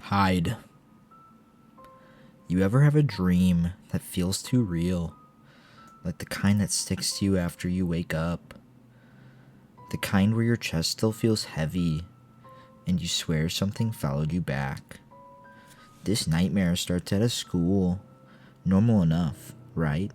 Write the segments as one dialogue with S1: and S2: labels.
S1: Hide. You ever have a dream that feels too real? Like the kind that sticks to you after you wake up? The kind where your chest still feels heavy and you swear something followed you back? This nightmare starts at a school. Normal enough, right?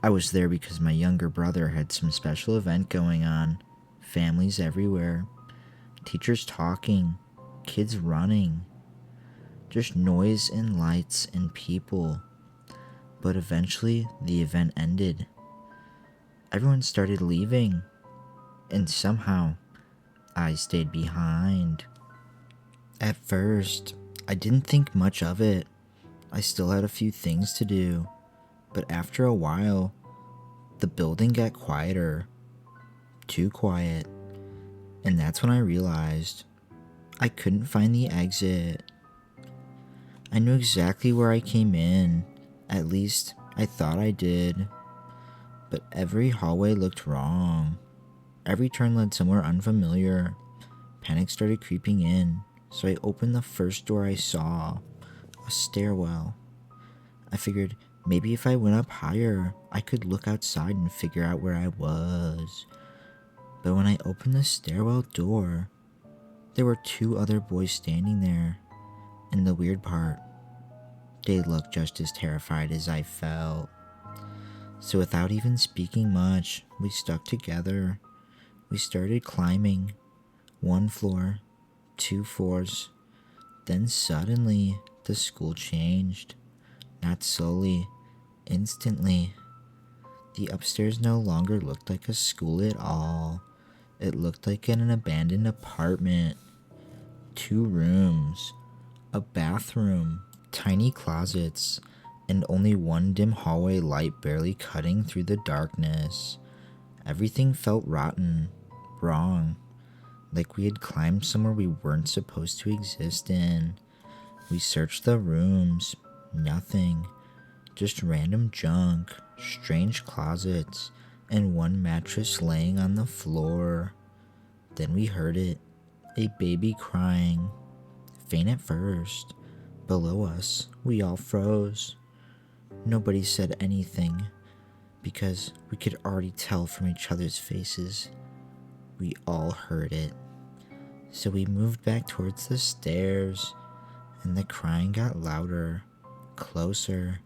S1: I was there because my younger brother had some special event going on. Families everywhere. Teachers talking. Kids running. Just noise and lights and people. But eventually, the event ended. Everyone started leaving. And somehow, I stayed behind. At first, I didn't think much of it. I still had a few things to do. But after a while, the building got quieter. Too quiet. And that's when I realized I couldn't find the exit. I knew exactly where I came in. At least, I thought I did. But every hallway looked wrong. Every turn led somewhere unfamiliar. Panic started creeping in, so I opened the first door I saw. A stairwell. I figured maybe if I went up higher, I could look outside and figure out where I was. But when I opened the stairwell door, there were two other boys standing there. And the weird part, they looked just as terrified as I felt. So without even speaking much, we stuck together. We started climbing. 1 floor, 2 floors. Then suddenly, the school changed. Not slowly, instantly. The upstairs no longer looked like a school at all. It looked like an abandoned apartment. 2 rooms, a bathroom, tiny closets, and only one dim hallway light barely cutting through the darkness. Everything felt rotten, wrong, like we had climbed somewhere we weren't supposed to exist in. We searched the rooms, nothing, just random junk, strange closets, and one mattress laying on the floor. Then we heard it, a baby crying, faint at first. Below us, we all froze. Nobody said anything, because we could already tell from each other's faces. We all heard it. So we moved back towards the stairs, and the crying got louder, closer.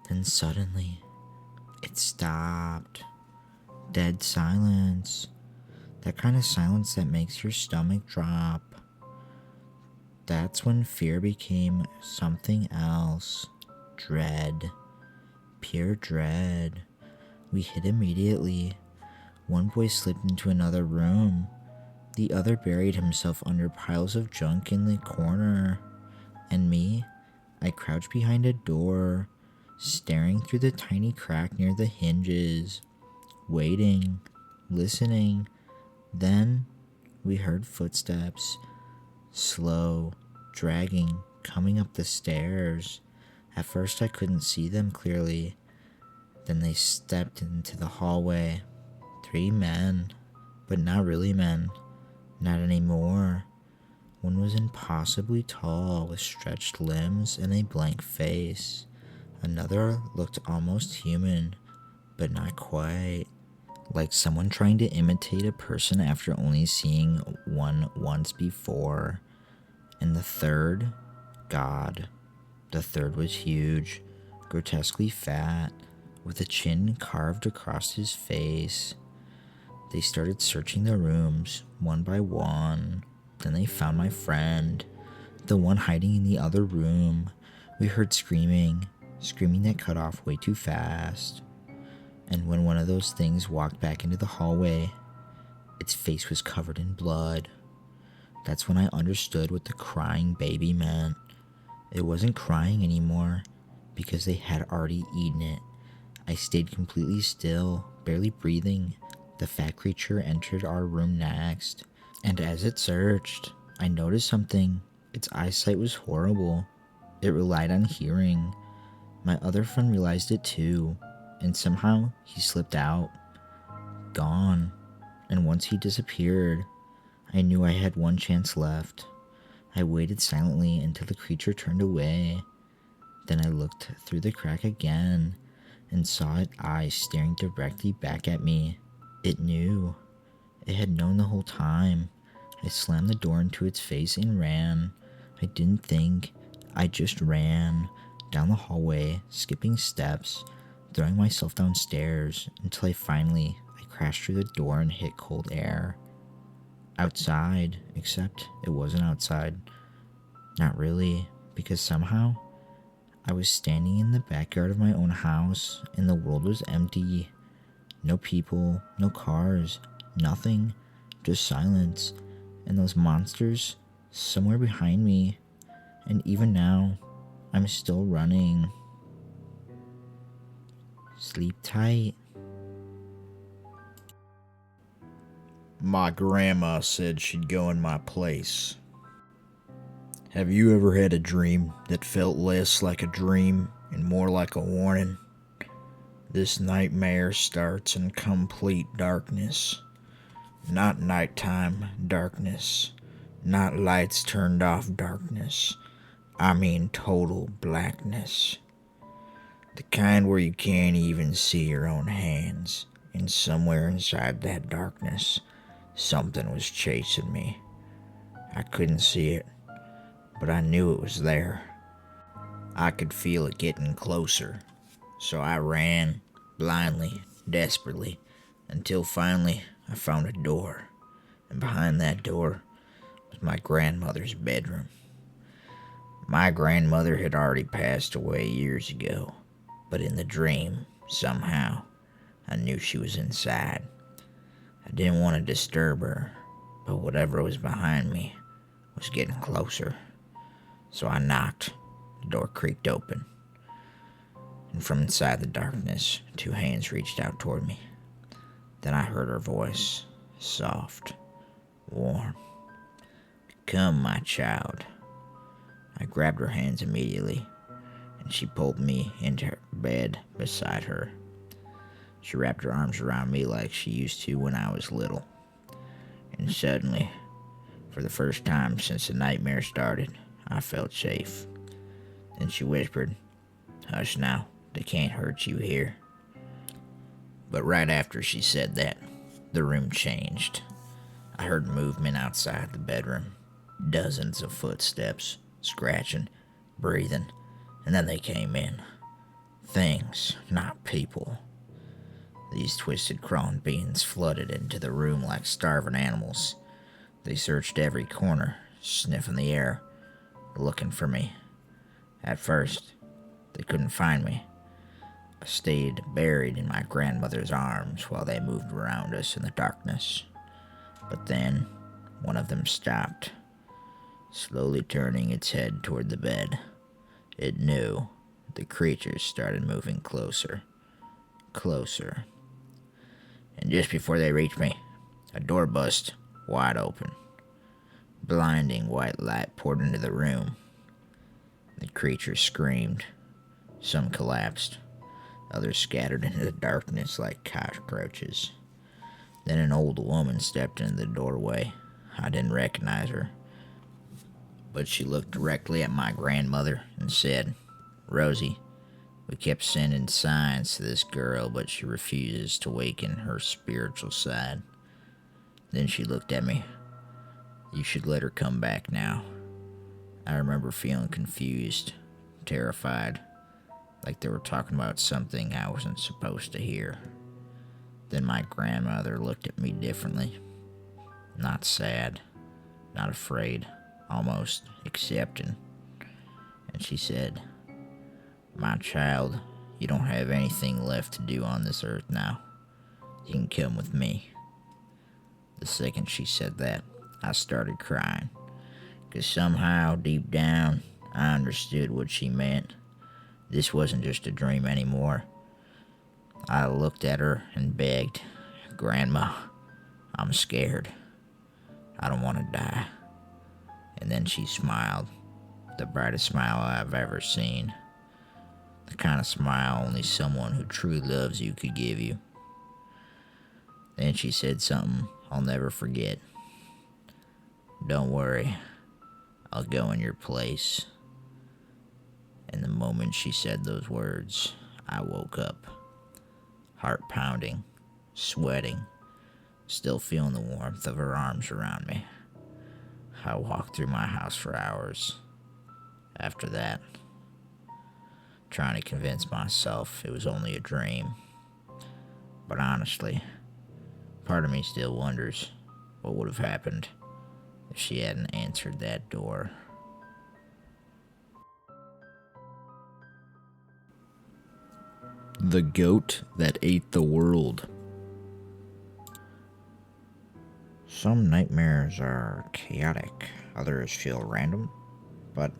S1: Then suddenly, it stopped. Dead silence. That kind of silence that makes your stomach drop. That's when fear became something else. Dread. Pure dread. We hid immediately. One boy slipped into another room. The other buried himself under piles of junk in the corner. And me, I crouched behind a door, staring through the tiny crack near the hinges, waiting, listening. Then we heard footsteps, slow, dragging, coming up the stairs. At first I couldn't see them clearly. Then they stepped into the hallway. 3 men, but not really men. Not anymore. One was impossibly tall, with stretched limbs and a blank face. Another looked almost human, but not quite. Like someone trying to imitate a person after only seeing one once before. And the third, God. The third was huge, grotesquely fat, with a chin carved across his face. They started searching the rooms, one by one. Then they found my friend, the one hiding in the other room. We heard screaming that cut off way too fast. And when one of those things walked back into the hallway, its face was covered in blood. That's when I understood what the crying baby meant. It wasn't crying anymore, because they had already eaten it. I stayed completely still, barely breathing. The fat creature entered our room next, and as it searched, I noticed something. Its eyesight was horrible. It relied on hearing. My other friend realized it too, and somehow he slipped out. Gone. And once he disappeared, I knew I had one chance left. I waited silently until the creature turned away. Then I looked through the crack again and saw its eyes staring directly back at me. It knew. It had known the whole time. I slammed the door into its face and ran. I didn't think. I just ran down the hallway, skipping steps, throwing myself downstairs until I crashed through the door and hit cold air. Outside, except it wasn't outside. Not really, because somehow I was standing in the backyard of my own house and the world was empty. No people, no cars, nothing, just silence, and those monsters somewhere behind me. And even now, I'm still running. Sleep tight.
S2: My grandma said she'd go in my place. Have you ever had a dream that felt less like a dream and more like a warning? This nightmare starts in complete darkness. Not nighttime darkness. Not lights turned off darkness. I mean total blackness. The kind where you can't even see your own hands. And somewhere inside that darkness, something was chasing me. I couldn't see it, but I knew it was there. I could feel it getting closer. So I ran, blindly, desperately, until finally I found a door. And behind that door was my grandmother's bedroom. My grandmother had already passed away years ago, but in the dream, somehow, I knew she was inside. I didn't want to disturb her, but whatever was behind me was getting closer. So I knocked. The door creaked open, and from inside the darkness, 2 hands reached out toward me. Then I heard her voice, soft, warm. "Come, my child." I grabbed her hands immediately, and she pulled me into her bed beside her. She wrapped her arms around me like she used to when I was little. And suddenly, for the first time since the nightmare started, I felt safe. Then she whispered, "Hush now, they can't hurt you here." But right after she said that, the room changed. I heard movement outside the bedroom. Dozens of footsteps, scratching, breathing, and then they came in. Things, not people. These twisted crawling beings flooded into the room like starving animals. They searched every corner, sniffing the air, looking for me. At first, they couldn't find me. I stayed buried in my grandmother's arms while they moved around us in the darkness. But then, one of them stopped, slowly turning its head toward the bed. It knew. The creatures started moving closer. Closer. And just before they reached me, a door bust wide open. Blinding white light poured into the room. The creatures screamed. Some collapsed. Others scattered into the darkness like cockroaches. Then an old woman stepped into the doorway. I didn't recognize her, but she looked directly at my grandmother and said, "Rosie, we kept sending signs to this girl, but she refuses to waken her spiritual side." Then she looked at me. "You should let her come back now." I remember feeling confused, terrified, like they were talking about something I wasn't supposed to hear. Then my grandmother looked at me differently. Not sad, not afraid, almost accepting. And she said, "My child, you don't have anything left to do on this earth now. You can come with me." The second she said that, I started crying, because somehow, deep down, I understood what she meant. This wasn't just a dream anymore. I looked at her and begged, "Grandma, I'm scared. I don't want to die." And then she smiled, the brightest smile I've ever seen. The kind of smile only someone who truly loves you could give you. Then she said something I'll never forget. "Don't worry, I'll go in your place. And the moment she said those words, I woke up, heart pounding, sweating, still feeling the warmth of her arms around me. I walked through my house for hours after that, trying to convince myself it was only a dream. But honestly, part of me still wonders what would have happened if she hadn't answered that door.
S1: The goat that ate the world.
S2: Some nightmares are chaotic, others feel random, but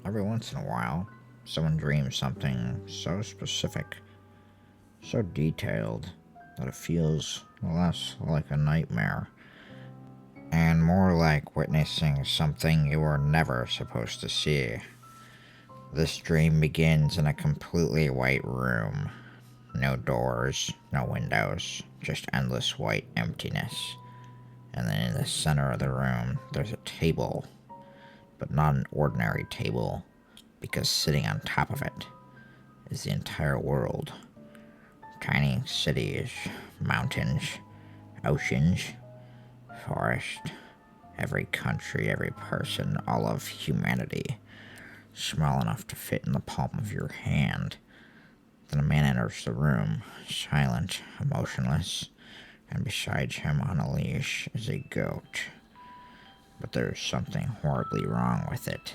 S2: every once in a while, someone dreams something so specific, so detailed, that it feels less like a nightmare and more like witnessing something you were never supposed to see. This dream begins in a completely white room. No doors, no windows, just endless white emptiness. And then in the center of the room, there's a table, but not an ordinary table, because sitting on top of it is the entire world. Tiny cities, mountains, oceans, forest, every country, every person, all of humanity, small enough to fit in the palm of your hand. Then a man enters the room, silent, emotionless, and beside him on a leash is a goat. But there's something horribly wrong with it.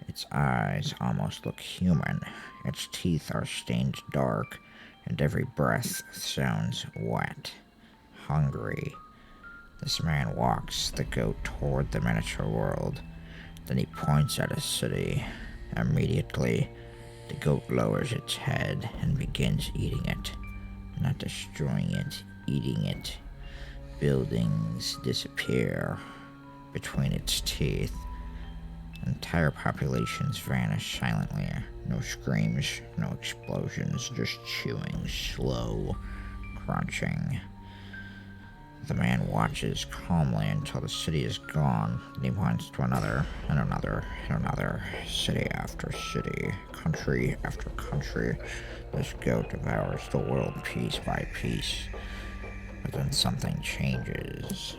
S2: Its eyes almost look human, its teeth are stained dark, and every breath sounds wet, hungry. This man walks the goat toward the miniature world. Then he points at a city. Immediately, the goat lowers its head and begins eating it. Not destroying it, eating it. Buildings disappear between its teeth. Entire populations vanish silently. No screams, no explosions, just chewing, slow, crunching. The man watches calmly until the city is gone. Then he points to another, and another, and another. City after city, country after country. This goat devours the world piece by piece. But then something changes.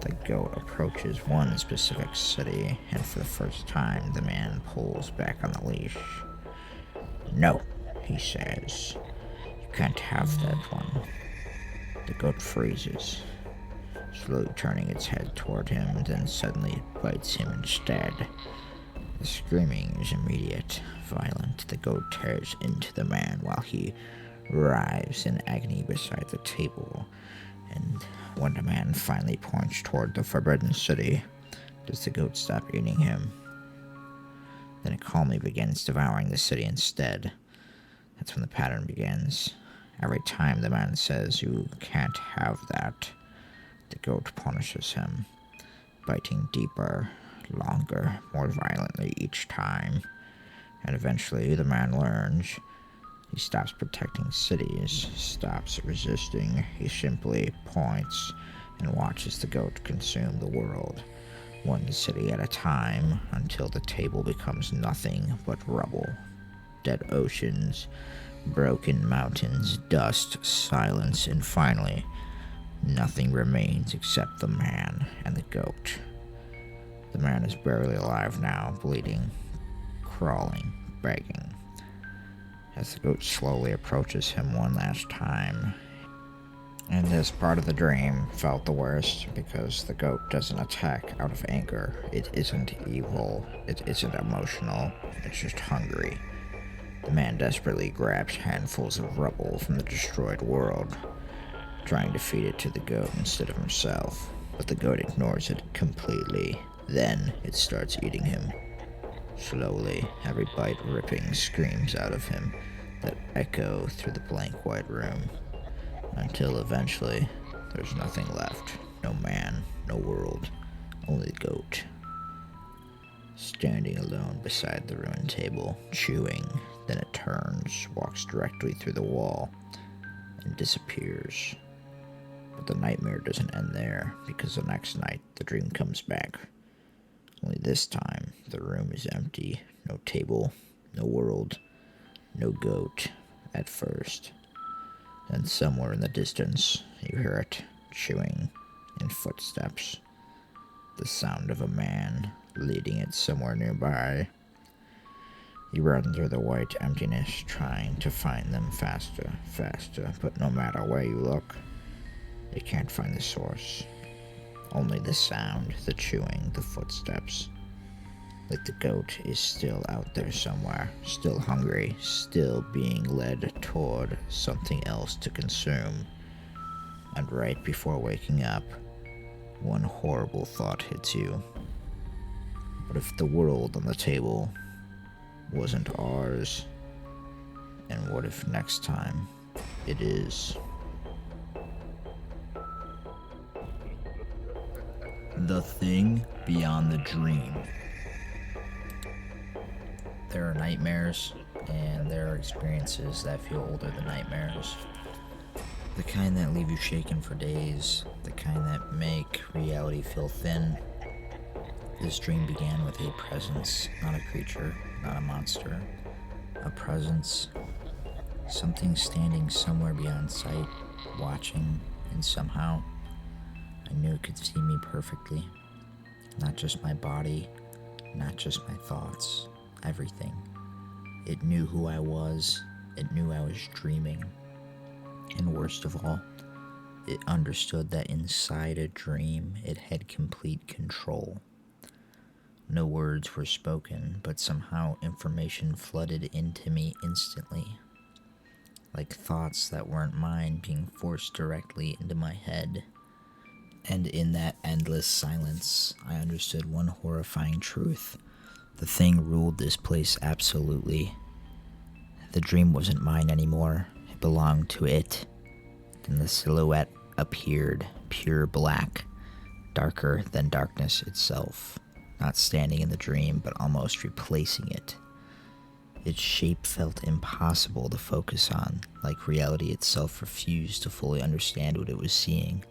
S2: The goat approaches one specific city, and for the first time, the man pulls back on the leash. No, he says. You can't have that one. The goat freezes, slowly turning its head toward him, and then suddenly it bites him instead. The screaming is immediate, violent. The goat tears into the man while he writhes in agony beside the table. And when the man finally points toward the forbidden city, does the goat stop eating him? Then it calmly begins devouring the city instead. That's when the pattern begins. Every time the man says, "You can't have that," the goat punishes him, biting deeper, longer, more violently each time. And eventually the man learns. He stops protecting cities, stops resisting. He simply points and watches the goat consume the world, one city at a time, until the table becomes nothing but rubble. Dead oceans, broken mountains, dust, silence, and finally, nothing remains except the man and the goat. The man is barely alive now, bleeding, crawling, begging. As the goat slowly approaches him one last time. And this part of the dream felt the worst because the goat doesn't attack out of anger. It isn't evil. It isn't emotional. It's just hungry. The man desperately grabs handfuls of rubble from the destroyed world, trying to feed it to the goat instead of himself. But the goat ignores it completely. Then it starts eating him. Slowly, every bite ripping screams out of him that echo through the blank white room, until eventually there's nothing left. No man, no world, only the goat. Standing alone beside the ruined table, chewing. Then it turns, walks directly through the wall, and disappears. But the nightmare doesn't end there, because the next night the dream comes back. Only this time, the room is empty. No table, no world, no goat at first. Then somewhere in the distance, you hear it chewing in footsteps. The sound of a man leading it somewhere nearby. You run through the white emptiness, trying to find them faster, but no matter where you look, you can't find the source. Only the sound, the chewing, the footsteps. Like the goat is still out there somewhere, still hungry, still being led toward something else to consume. And right before waking up, one horrible thought hits you. What if the world on the table wasn't ours? And what if next time it is?
S1: The thing beyond the dream. There are nightmares, and there are experiences that feel older than nightmares. The kind that leave you shaken for days, the kind that make reality feel thin. This dream began with a presence, not a creature, not a monster. A presence, something standing somewhere beyond sight, watching, and somehow I knew it could see me perfectly. Not just my body, not just my thoughts, everything. It knew who I was, it knew I was dreaming. And worst of all, it understood that inside a dream, it had complete control. No words were spoken, but somehow information flooded into me instantly. Like thoughts that weren't mine being forced directly into my head. And in that endless silence, I understood one horrifying truth. The thing ruled this place absolutely. The dream wasn't mine anymore. It belonged to it. Then the silhouette appeared, pure black, darker than darkness itself. Not standing in the dream, but almost replacing it. Its shape felt impossible to focus on, like reality itself refused to fully understand what it was seeing.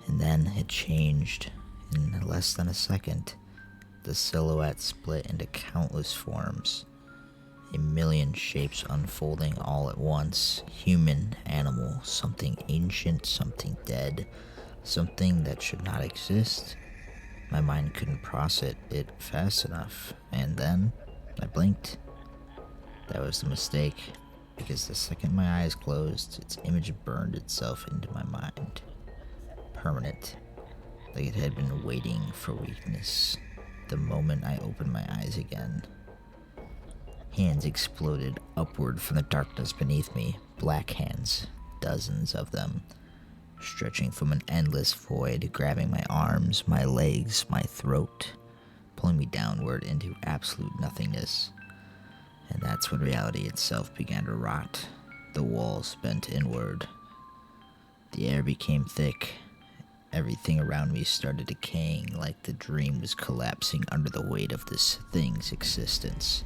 S1: And then it changed. In less than a second, the silhouette split into countless forms. A million shapes unfolding all at once. Human, animal, something ancient, something dead, something that should not exist. My mind couldn't process it fast enough, and then I blinked. That was the mistake, because the second my eyes closed, its image burned itself into my mind. Permanent, like it had been waiting for weakness. The moment I opened my eyes again, hands exploded upward from the darkness beneath me. Black hands, dozens of them, stretching from an endless void, grabbing my arms, my legs, my throat, pulling me downward into absolute nothingness. And that's when reality itself began to rot. The walls bent inward. The air became thick. Everything around me started decaying, like the dream was collapsing under the weight of this thing's existence.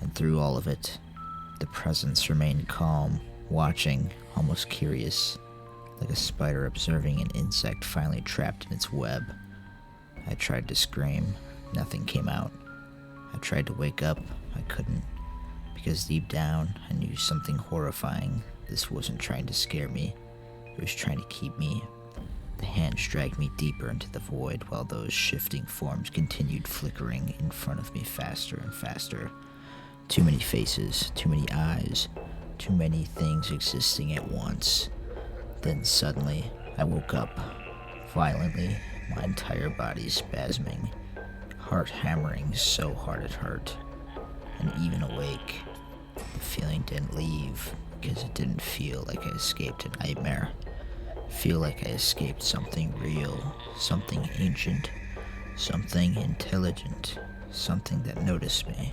S1: And through all of it, the presence remained calm, watching, almost curious, like a spider observing an insect finally trapped in its web. I tried to scream. Nothing came out. I tried to wake up. I couldn't. Because deep down, I knew something horrifying. This wasn't trying to scare me. It was trying to keep me. The hands dragged me deeper into the void while those shifting forms continued flickering in front of me faster and faster. Too many faces, too many eyes, too many things existing at once. Then suddenly, I woke up, violently, my entire body spasming, heart hammering so hard it hurt. And even awake, the feeling didn't leave, because it didn't feel like I escaped a nightmare. Feel like I escaped something real, something ancient, something intelligent, something that noticed me,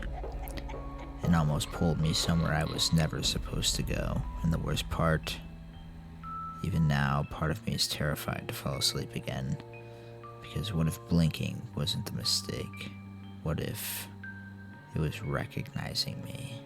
S1: and almost pulled me somewhere I was never supposed to go. And the worst part, even now, part of me is terrified to fall asleep again, because what if blinking wasn't the mistake? What if it was recognizing me?